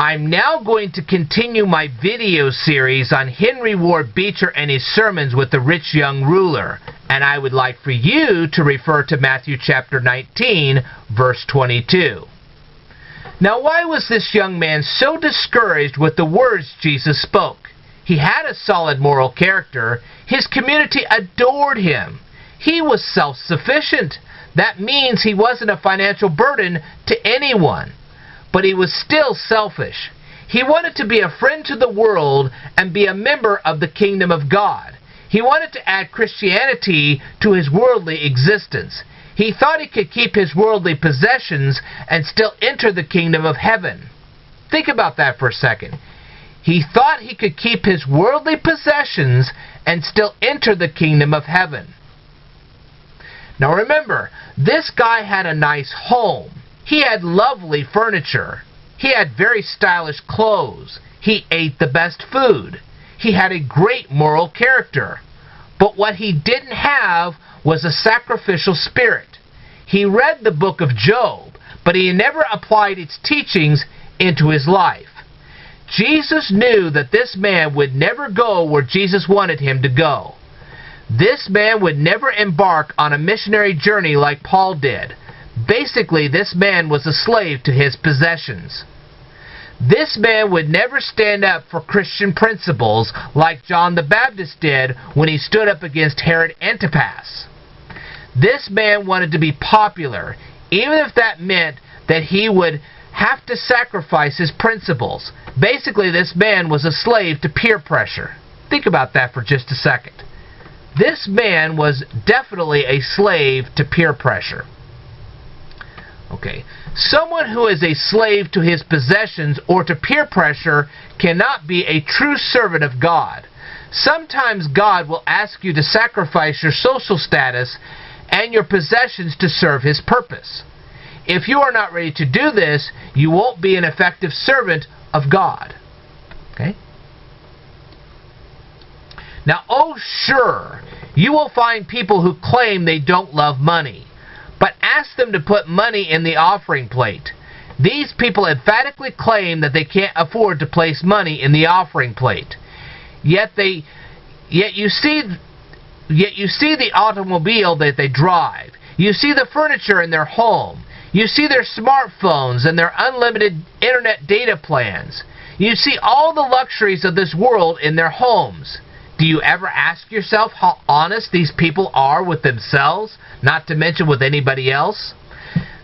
I'm now going to continue my video series on Henry Ward Beecher and his sermons with the rich young ruler, and I would like for you to refer to Matthew chapter 19, verse 22. Now, why was this young man so discouraged with the words Jesus spoke? He had a solid moral character. His community adored him. He was self-sufficient. That means he wasn't a financial burden to anyone. But he was still selfish. He wanted to be a friend to the world and be a member of the kingdom of God. He wanted to add Christianity to his worldly existence. He thought he could keep his worldly possessions and still enter the kingdom of heaven. Think about that for a second. He thought he could keep his worldly possessions and still enter the kingdom of heaven. Now remember, this guy had a nice home. He had lovely furniture. He had very stylish clothes. He ate the best food. He had a great moral character. But what he didn't have was a sacrificial spirit. He read the book of Job, but he never applied its teachings into his life. Jesus knew that this man would never go where Jesus wanted him to go. This man would never embark on a missionary journey like Paul did. Basically, this man was a slave to his possessions. This man would never stand up for Christian principles like John the Baptist did when he stood up against Herod Antipas. This man wanted to be popular, even if that meant that he would have to sacrifice his principles. Basically, this man was a slave to peer pressure. Think about that for just a second. This man was definitely a slave to peer pressure. Okay, someone who is a slave to his possessions or to peer pressure cannot be a true servant of God. Sometimes God will ask you to sacrifice your social status and your possessions to serve His purpose. If you are not ready to do this, you won't be an effective servant of God. Okay? Now, oh sure, you will find people who claim they don't love money. But ask them to put money in the offering plate. These people emphatically claim that they can't afford to place money in the offering plate. Yet you see the automobile that they drive. You see the furniture in their home. You see their smartphones and their unlimited internet data plans. You see all the luxuries of this world in their homes. Do you ever ask yourself how honest these people are with themselves, not to mention with anybody else?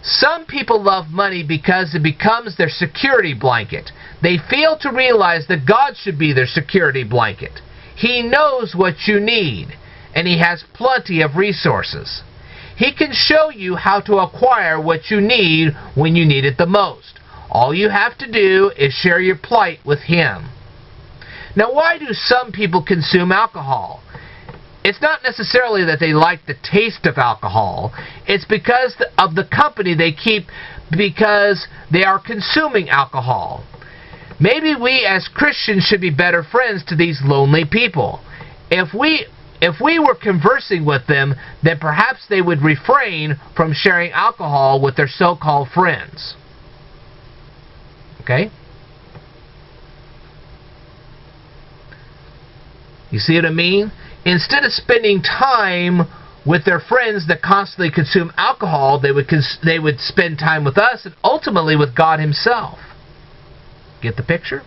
Some people love money because it becomes their security blanket. They fail to realize that God should be their security blanket. He knows what you need, and He has plenty of resources. He can show you how to acquire what you need when you need it the most. All you have to do is share your plight with Him. Now, why do some people consume alcohol? It's not necessarily that they like the taste of alcohol. It's because of the company they keep, because they are consuming alcohol. Maybe we as Christians should be better friends to these lonely people. If we were conversing with them, then perhaps they would refrain from sharing alcohol with their so-called friends. Okay? You see what I mean? Instead of spending time with their friends that constantly consume alcohol, they would spend time with us and ultimately with God Himself. Get the picture?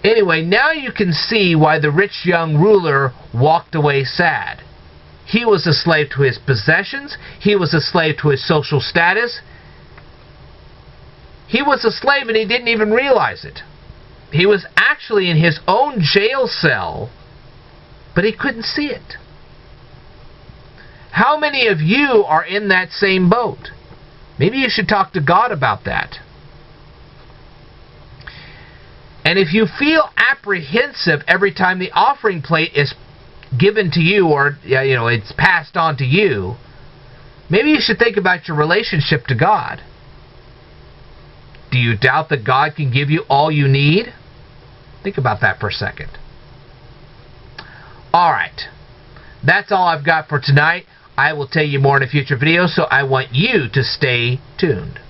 Anyway, now you can see why the rich young ruler walked away sad. He was a slave to his possessions. He was a slave to his social status. He was a slave and he didn't even realize it. He was actually in his own jail cell, but he couldn't see it. How many of you are in that same boat? Maybe you should talk to God about that. And if you feel apprehensive every time the offering plate is given to you or it's passed on to you, maybe you should think about your relationship to God. Do you doubt that God can give you all you need? Think about that for a second. Alright, that's all I've got for tonight. I will tell you more in a future video, so I want you to stay tuned.